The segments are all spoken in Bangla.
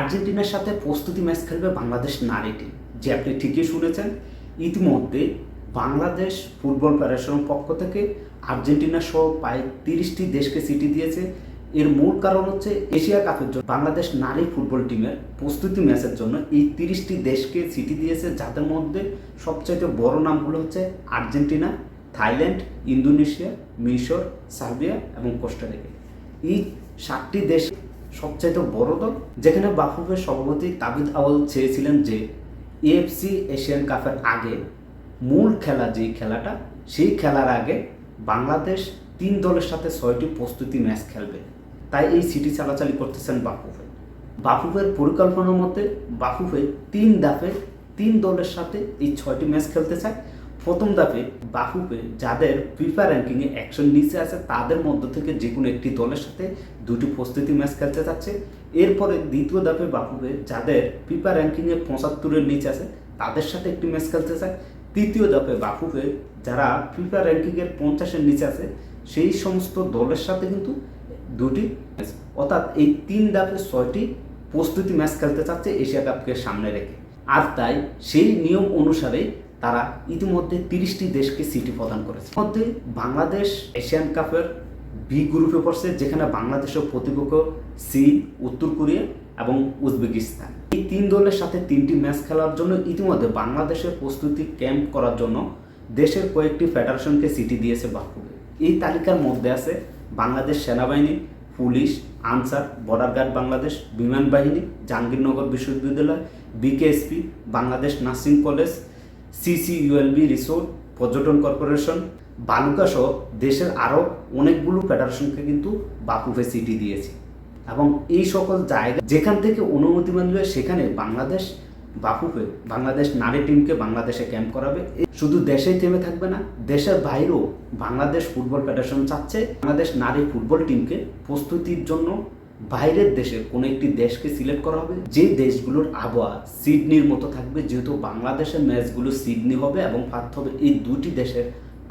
আর্জেন্টিনার সাথে প্রস্তুতি ম্যাচ খেলবে বাংলাদেশ নারী টিম। যে আপনি ঠিকই শুনেছেন, ইতিমধ্যে বাংলাদেশ ফুটবল ফেডারেশনের পক্ষ থেকে আর্জেন্টিনা সহ প্রায় 30টি দেশকে চিঠি দিয়েছে। এর মূল কারণ হচ্ছে এশিয়া কাপের জন্য বাংলাদেশ নারী ফুটবল টিমের প্রস্তুতি ম্যাচের জন্য এই 30টি দেশকে চিঠি দিয়েছে, যাদের মধ্যে সবচাইতে বড় নামগুলো হচ্ছে আর্জেন্টিনা, থাইল্যান্ড, ইন্দোনেশিয়া, মিশর, সার্বিয়া এবং কোস্টারিকা। এই 7টি দেশ সবচাইতে বড় দল, যেখানে বাফুফের সভাপতি তাবিদ আউয়াল চেয়েছিলেন যে এএফসি এশিয়ান কাপের আগে মূল খেলা যেই খেলাটা, সেই খেলার আগে বাংলাদেশ 3 দলের সাথে 6টি প্রস্তুতি ম্যাচ খেলবে। তাই এই সিটি চালাচালি করতেছেন বাফুফের পরিকল্পনার মতে বাফুফে 3 ধাপে 3 দলের সাথে এই 6টি ম্যাচ খেলতে চায়। প্রথম ধাপে বাফুফে যাদের ফিফা র্যাঙ্কিংয়ে 100 নিচে আছে তাদের মধ্য থেকে যে কোনো একটি দলের সাথে 2টি প্রস্তুতি ম্যাচ খেলতে চাচ্ছে। এরপরে দ্বিতীয় ধাপে বাফুফে যাদের ফিফা র্যাঙ্কিংয়ে 75-এর নিচে আছে তাদের সাথে একটি ম্যাচ খেলতে চায়। তৃতীয় ধাপে বাফুফে যারা ফিফা র্যাঙ্কিংয়ের 50-এর নিচে আছে সেই সমস্ত দলের সাথে কিন্তু 2টি ম্যাচ, অর্থাৎ এই 3 ধাপে 6টি প্রস্তুতি ম্যাচ খেলতে চাচ্ছে এশিয়া কাপকে সামনে রেখে। আর তাই সেই নিয়ম অনুসারে তারা ইতিমধ্যে 30টি দেশকে চিঠি প্রদান করেছে। মধ্যে বাংলাদেশ এশিয়ান কাপের বি গ্রুপে পড়ছে, যেখানে বাংলাদেশের প্রতিপক্ষ চীন, উত্তর কোরিয়া এবং উজবেকিস্তান। এই 3 দলের সাথে 3টি ম্যাচ খেলার জন্য ইতিমধ্যে বাংলাদেশের প্রস্তুতি ক্যাম্প করার জন্য দেশের কয়েকটি ফেডারেশনকে চিঠি দিয়েছে বাফুফে। এই তালিকার মধ্যে আছে বাংলাদেশ সেনাবাহিনী, police, Ansar, border guard Bangladesh, বিমান বাহিনী, জাহাঙ্গীরনগর বিশ্ববিদ্যালয়, BKSP, Bangladesh nursing college, CCULB resort, পর্যটন কর্পোরেশন, বালুকা সহ দেশের আরও অনেকগুলো ফেডারেশনকে কিন্তু বাফুফে চিঠি দিয়েছে। এবং এই সকল জায়গা যেখান থেকে অনুমতি মিলবে সেখানে বাফুফে বাংলাদেশ নারী টিমকে বাংলাদেশে ক্যাম্প করাবে। শুধু দেশেই থেমে থাকবে না, দেশের বাইরেও বাংলাদেশ ফুটবল ফেডারেশন চাচ্ছে বাংলাদেশ নারী ফুটবল টিমকে প্রস্তুতির জন্য বাইরের দেশের কোনো একটি দেশকে সিলেক্ট করা হবে, যে দেশগুলোর আবহাওয়া সিডনির মতো থাকবে। যেহেতু বাংলাদেশের ম্যাচগুলো সিডনি হবে এবং পার্থ হবে, এই 2টি দেশের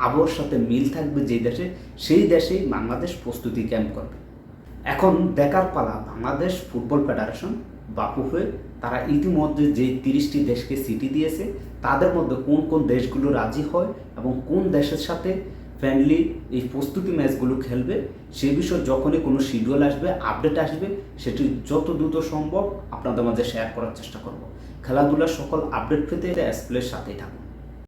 আবহাওয়ার সাথে মিল থাকবে যে দেশে, সেই দেশেই বাংলাদেশ প্রস্তুতি ক্যাম্প করবে। এখন দেখার পালা বাংলাদেশ ফুটবল ফেডারেশন বাফুফে তারা ইতিমধ্যে যে 30টি দেশকে চিঠি দিয়েছে তাদের মধ্যে কোন কোন দেশগুলো রাজি হয় এবং কোন দেশের সাথে ফ্রেন্ডলি এই প্রস্তুতি ম্যাচগুলো খেলবে, সে বিষয়ে যখনই কোনো শিডিউল আসবে, আপডেট আসবে, সেটি যত দ্রুত সম্ভব আপনাদের মাঝে শেয়ার করার চেষ্টা করব। খেলাধুলার সকল আপডেট পেতে এসপ্লের সাথেই থাকুন।